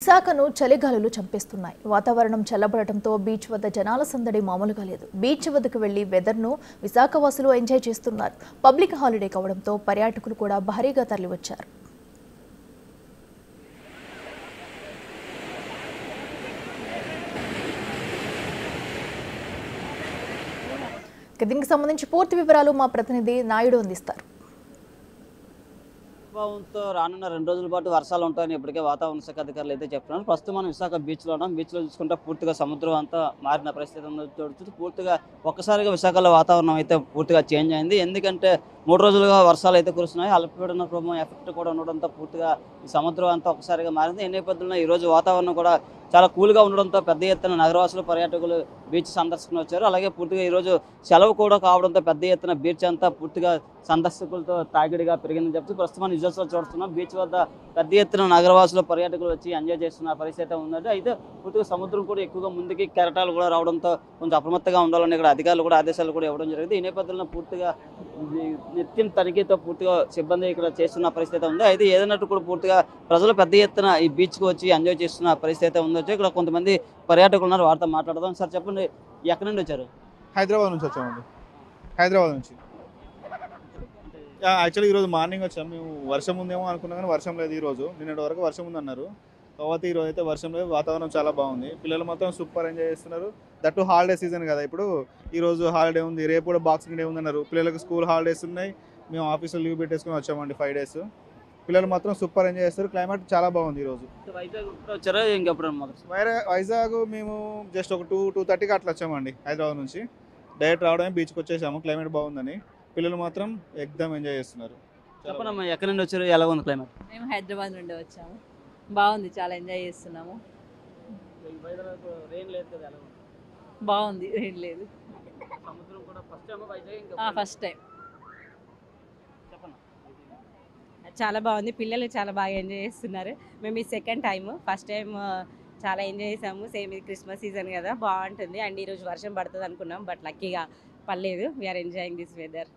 విశాఖను చలిగాలులు చంపేస్తున్నాయి. వాతావరణం చల్లబడటంతో బీచ్ వద్ద జనాల సందడి మామూలుగా లేదు. బీచ్ వద్దకు వెళ్లి వెదర్ను విశాఖవాసులు ఎంజాయ్ చేస్తున్నారు. పబ్లిక్ హాలిడే కావడంతో పర్యాటకులు కూడా భారీగా తరలివచ్చారు. దీనికి సంబంధించి పూర్తి వివరాలు మా ప్రతినిధి నాయుడు అందిస్తారు. ప్రభావంతో రానున్న 2 రోజుల పాటు వర్షాలు ఉంటాయని ఇప్పటికే వాతావరణ శాఖ అధికారులు అయితే చెప్తున్నారు. ప్రస్తుతం మనం విశాఖ బీచ్లో ఉన్నాం. బీచ్లో చూసుకుంటే పూర్తిగా సముద్రం అంతా మారిన పరిస్థితి చూడొచ్చు. పూర్తిగా ఒక్కసారిగా విశాఖలో వాతావరణం అయితే పూర్తిగా చేంజ్ అయింది. ఎందుకంటే 3 రోజులుగా వర్షాలు అయితే కురుస్తున్నాయి. అల్పపీడన ప్రభావం ఎఫెక్ట్ కూడా ఉండడంతో పూర్తిగా ఈ సముద్రం అంతా ఒక్కసారిగా మారింది. ఈ నేపథ్యంలో ఈరోజు వాతావరణం కూడా చాలా కూల్గా ఉండడంతో పెద్ద ఎత్తున నగరవాసులు పర్యాటకులు బీచ్ సందర్శన వచ్చారు. అలాగే పూర్తిగా ఈరోజు సెలవు కూడా కావడంతో పెద్ద ఎత్తున బీచ్ అంతా పూర్తిగా సందర్శకులతో తాకిడిగా పెరిగిందని చెప్తూ ప్రస్తుతం విజువల్స్లో చూస్తున్నాం. బీచ్ వద్ద పెద్ద ఎత్తున నగరవాసులు పర్యాటకులు వచ్చి ఎంజాయ్ చేస్తున్న పరిస్థితి ఉందంటే అయితే పూర్తిగా సముద్రం కూడా ఎక్కువగా ముందుకి కెరటాలు కూడా రావడంతో కొంచెం అప్రమత్తంగా ఉండాలని ఇక్కడ అధికారులు కూడా ఆదేశాలు కూడా ఇవ్వడం జరిగింది. ఈ నేపథ్యంలో పూర్తిగా నిత్యం తనిఖీతో పూర్తిగా సిబ్బంది ఇక్కడ చేస్తున్న పరిస్థితి ఉంది. అయితే ఏదైనట్టు కూడా పూర్తిగా ప్రజలు పెద్ద ఎత్తున ఈ బీచ్కి వచ్చి ఎంజాయ్ చేస్తున్న పరిస్థితి ఉంది. ఇక్కడ కొంతమంది పర్యాటకులు ఉన్నారు, వారితో మాట్లాడదాం. సార్ చెప్పండి, ఎక్కడి నుండి వచ్చారు? హైదరాబాద్ నుంచి వచ్చామండి. హైదరాబాద్ నుంచి యాక్చువల్లీ ఈరోజు మార్నింగ్ వచ్చాము. మేము వర్షం ఉందేమో అనుకున్నాం కానీ వర్షం లేదు. ఈరోజు నిన్నటి వరకు వర్షం ఉంది అన్నారు, తర్వాత ఈరోజు అయితే వర్షం లేదు. వాతావరణం చాలా బాగుంది. పిల్లలు మాత్రం సూపర్ ఎంజాయ్ చేస్తున్నారు. దట్టు హాలిడే సీజన్ కదా, ఇప్పుడు ఈరోజు హాలిడే ఉంది, రేపు కూడా బాక్సింగ్ డే ఉంది అన్నారు. పిల్లలకు స్కూల్ హాలిడేస్ ఉన్నాయి. మేము ఆఫీస్లో లీవ్ పెట్టేసుకుని వచ్చామండి 5 days. పిల్లలు మాత్రం సూపర్ ఎంజాయ్ చేస్తారు. క్లైమేట్ చాలా బాగుంది ఈరోజు. వైజాగ్ మేము జస్ట్ ఒక 2-2:30కి అట్లా వచ్చామండి హైదరాబాద్ నుంచి. డైరెక్ట్ రావడమే బీచ్కి వచ్చేసాము. క్లైమేట్ బాగుందని పిల్లలు మాత్రం ఎక్దమ్ ఎంజాయ్ చేస్తున్నారు. చెప్పండి, ఎక్కడి నుండి వచ్చారు, ఎలా ఉంది క్లైమేట్? మేము హైదరాబాద్ నుండి వచ్చాము. బాగుంది, చాలా ఎంజాయ్ చేస్తున్నాము. బాగుంది, ఏం లేదు. First time. చాలా బాగుంది, పిల్లలు చాలా బాగా ఎంజాయ్ చేస్తున్నారు. మేము ఈ సెకండ్ టైం. ఫస్ట్ టైం చాలా ఎంజాయ్ చేసాము. సేమ్ ఇది క్రిస్మస్ సీజన్ కదా, బాగుంటుంది. అండ్ ఈరోజు వర్షం పడుతుంది అనుకున్నాం, బట్ లక్కీగా పర్లేదు. We are enjoying this weather.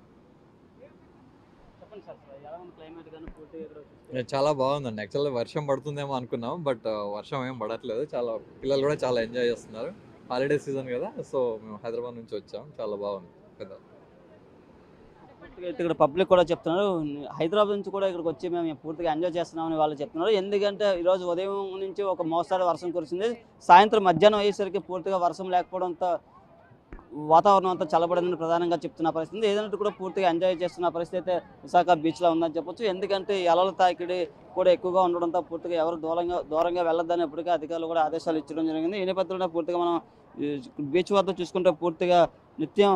చాలా బాగుందండి. యాక్చువల్గా వర్షం పడుతుందేమో అనుకున్నాం, బట్ వర్షం ఏం పడట్లేదు. చాలా పిల్లలు కూడా చాలా ఎంజాయ్ చేస్తున్నారు. హాలిడే సీజన్ కదా, సో మేము హైదరాబాద్ నుంచి వచ్చాం. చాలా బాగుంది కదా. ఇక్కడ పబ్లిక్ కూడా చెప్తున్నారు, హైదరాబాద్ నుంచి కూడా ఇక్కడికి వచ్చి మేము పూర్తిగా ఎంజాయ్ చేస్తున్నామని వాళ్ళు చెప్తున్నారు. ఎందుకంటే ఈరోజు ఉదయం నుంచి ఒక మోస్తారు వర్షం కురిసింది. సాయంత్రం మధ్యాహ్నం అయ్యేసరికి పూర్తిగా వర్షం లేకపోవడంతో వాతావరణం అంతా చల్లబడిందని ప్రధానంగా చెప్తున్న పరిస్థితి. ఏదైనా కూడా పూర్తిగా ఎంజాయ్ చేస్తున్న పరిస్థితి అయితే విశాఖ బీచ్లో ఉందని చెప్పొచ్చు. ఎందుకంటే ఈ అలల తాకిడి కూడా ఎక్కువగా ఉండడంతో పూర్తిగా ఎవరు దూరంగా వెళ్ళొద్దని ఇప్పటికే అధికారులు కూడా ఆదేశాలు ఇచ్చడం జరిగింది. ఈ నేపథ్యంలో పూర్తిగా మనం బీచ్ వద్ద చూసుకుంటే పూర్తిగా నిత్యం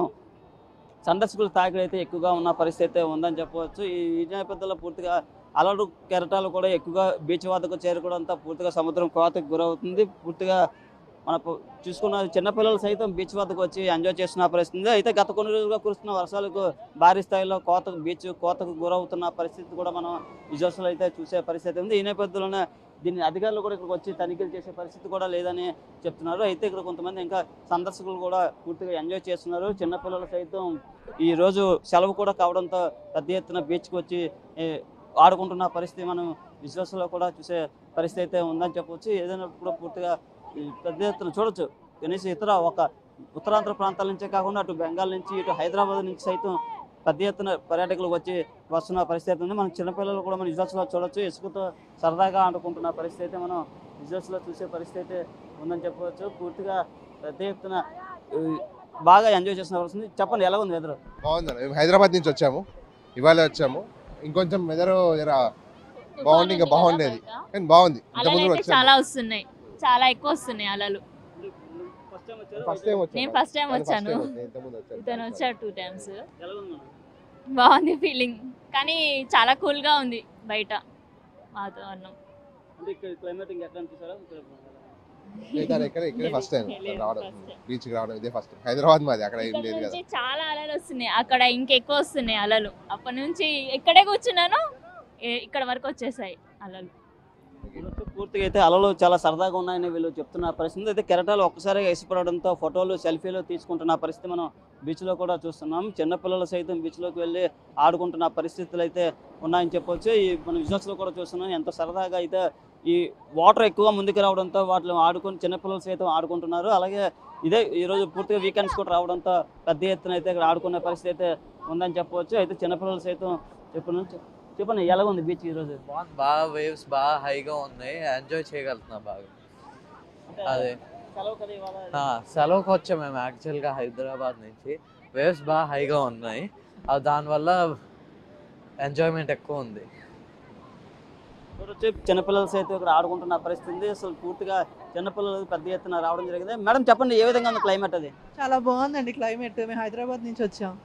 సందర్శకుల తాకిడి అయితే ఎక్కువగా ఉన్న పరిస్థితి ఉందని చెప్పవచ్చు. ఈ నేపథ్యంలో పూర్తిగా అలలు కెరటాలు కూడా ఎక్కువగా బీచ్ వద్దకు చేరుకోవడంతో పూర్తిగా సముద్రం కోతకు గురవుతుంది. పూర్తిగా మన చూసుకున్న చిన్నపిల్లలు సైతం బీచ్ వద్దకు వచ్చి ఎంజాయ్ చేస్తున్న పరిస్థితి. అయితే గత కొన్ని రోజులుగా కురుస్తున్న వర్షాలకు భారీ స్థాయిలో బీచ్ కోతకు గురవుతున్న పరిస్థితి కూడా మనం విజువల్స్లో అయితే చూసే పరిస్థితి ఉంది. ఈ నేపథ్యంలోనే దీన్ని అధికారులు కూడా ఇక్కడికి వచ్చి తనిఖీలు చేసే పరిస్థితి కూడా లేదని చెప్తున్నారు. అయితే ఇక్కడ కొంతమంది ఇంకా సందర్శకులు కూడా పూర్తిగా ఎంజాయ్ చేస్తున్నారు. చిన్నపిల్లలు సైతం ఈరోజు సెలవు కూడా కావడంతో పెద్ద ఎత్తున బీచ్కి వచ్చి ఆడుకుంటున్న పరిస్థితి మనం విజువల్స్లో కూడా చూసే పరిస్థితి అయితే ఉందని చెప్పవచ్చు. ఏదైనా కూడా పూర్తిగా పెద్ద ఎత్తున చూడొచ్చు. కనీసం ఉత్తరాంధ్ర ప్రాంతాల నుంచే కాకుండా అటు బెంగాల్ నుంచి ఇటు హైదరాబాద్ నుంచి సైతం పెద్ద ఎత్తున పర్యాటకులు వచ్చి వస్తున్న పరిస్థితి ఉంది. మన చిన్నపిల్లలు కూడా మనం విజువల్స్లో చూడొచ్చు. ఇసుకతో సరదాగా ఆడుకుంటున్న పరిస్థితి అయితే మనం విజువల్స్లో చూసే పరిస్థితి అయితే ఉందని చెప్పవచ్చు. పూర్తిగా పెద్ద ఎత్తున బాగా ఎంజాయ్ చేస్తున్న పరిస్థితి. చెప్పండి, ఎలా ఉంది వెదర్? బాగుంది. మేము హైదరాబాద్ నుంచి వచ్చాము, ఇవాళ వచ్చాము. ఇంకొంచెం వెదర్ బాగుంది, ఇంకా బాగుండేది కానీ బాగుంది. చాలా వస్తున్నాయి, చాలా ఎక్కువ వస్తున్నాయి అలలు. నేను ఫస్ట్ టైం వచ్చాను, ఇతను వచ్చాడు 2 times. బాగుంది ఫీలింగ్, కానీ చాలా కూల్గా ఉంది బయట వాతావరణం. ఫస్ట్ టైం రావడం, బీచ్కి రావడం ఇదే ఫస్ట్ టైం. హైదరాబాద్ మాది, అక్కడ ఏం లేదు కదా. చాలా అలలు వస్తున్నాయి, అక్కడ ఇంకెక్కువ వస్తున్నాయి అలలు. అప్పటి నుంచి ఎక్కడే కూర్చున్నాను, ఇక్కడ వరకు వచ్చేసాయి అలలు. పూర్తిగా అయితే అలలు చాలా సరదాగా ఉన్నాయని వీళ్ళు చెప్తున్న పరిస్థితి. అయితే కెరటాలు ఒక్కసారిగా ఎసిపడడంతో ఫోటోలు సెల్ఫీలు తీసుకుంటున్న పరిస్థితి మనం బీచ్లో కూడా చూస్తున్నాం. చిన్నపిల్లలు సైతం బీచ్లోకి వెళ్ళి ఆడుకుంటున్న పరిస్థితులు అయితే ఉన్నాయని చెప్పొచ్చు. ఈ మన విజువల్స్లో కూడా చూస్తున్నాం ఎంత సరదాగా అయితే ఈ వాటర్ ఎక్కువగా ముందుకు రావడంతో వాటిని ఆడుకొని చిన్నపిల్లలు సైతం ఆడుకుంటున్నారు. అలాగే ఇదే ఈరోజు పూర్తిగా వీకెండ్స్ కూడా రావడంతో పెద్ద ఎత్తున అయితే ఇక్కడ ఆడుకునే పరిస్థితి అయితే ఉందని చెప్పవచ్చు. అయితే చిన్నపిల్లలు సైతం చెప్పండి ఎలా ఉంది బీచ్ ఈరోజు? బాగా వేవ్స్ బాగా హైగా ఉన్నాయి, ఎంజాయ్ చేయగలుగుతున్నాం బాగా. అదే సెలవుకి వచ్చాం మేము యాక్చువల్గా హైదరాబాద్ నుంచి. వేవ్స్ బాగా హైగా ఉన్నాయి, దానివల్ల ఎంజాయ్మెంట్ ఎక్కువ ఉంది. వచ్చి చిన్నపిల్లలు సైతం ఇక్కడ ఆడుకుంటున్న పరిస్థితి ఉంది. అసలు పూర్తిగా చిన్నపిల్లలు పెద్ద ఎత్తున రావడం జరిగింది. మేడం చెప్పండి, ఏ విధంగా ఉంది క్లైమేట్? అది చాలా బాగుందండి క్లైమేట్. మేము హైదరాబాద్ నుంచి వచ్చాం,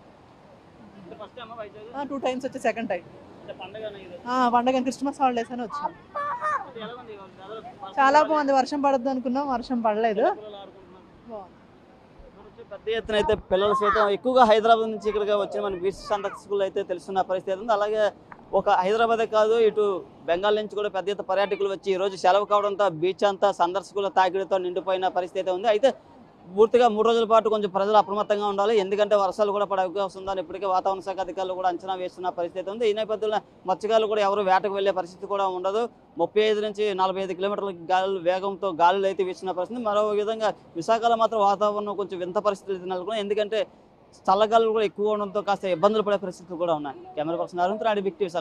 2 times వచ్చి సెకండ్ టైం. పండగ క్రిస్మస్ హాలిడేస్ అని వచ్చాం. చాలా బాగుంది. వర్షం పడద్దు అనుకున్నాం, వర్షం పడలేదు. పెద్ద ఎత్తున అయితే పిల్లలు సైతం ఎక్కువగా హైదరాబాద్ నుంచి ఇక్కడికి వచ్చిన మన బీచ్ సందర్శకులు అయితే తెలుస్తున్న పరిస్థితి ఉంది. అలాగే ఒక హైదరాబాదే కాదు, ఇటు బెంగాల్ నుంచి కూడా పెద్ద ఎత్తున పర్యాటకులు వచ్చి ఈరోజు సెలవు కావడంతో బీచ్ అంతా సందర్శకుల తాకిడితో నిండిపోయిన పరిస్థితి ఉంది. అయితే పూర్తిగా 3 రోజుల పాటు కొంచెం ప్రజలు అప్రమత్తంగా ఉండాలి, ఎందుకంటే వర్షాలు కూడా పడే అవకాశం ఉందని ఇప్పటికే వాతావరణ శాఖ అధికారులు కూడా అంచనా వేస్తున్న పరిస్థితి ఉంది. ఈ నేపథ్యంలో మత్స్యకారులు కూడా ఎవరు వేటకు వెళ్లే పరిస్థితి కూడా ఉండదు. 35 నుంచి 45 కిలోమీటర్ల గాలి వేగంతో గాలులు అయితే వీస్తున్న పరిస్థితి. మరో విధంగా విశాఖలో మాత్రం వాతావరణం కొంచెం వింత పరిస్థితులు నెలకొని, ఎందుకంటే చల్లగాలులు కూడా ఎక్కువ ఉండడంతో కాస్త ఇబ్బందులు పడే పరిస్థితులు కూడా ఉన్నాయి. Camera person Arun, big TV Visakha.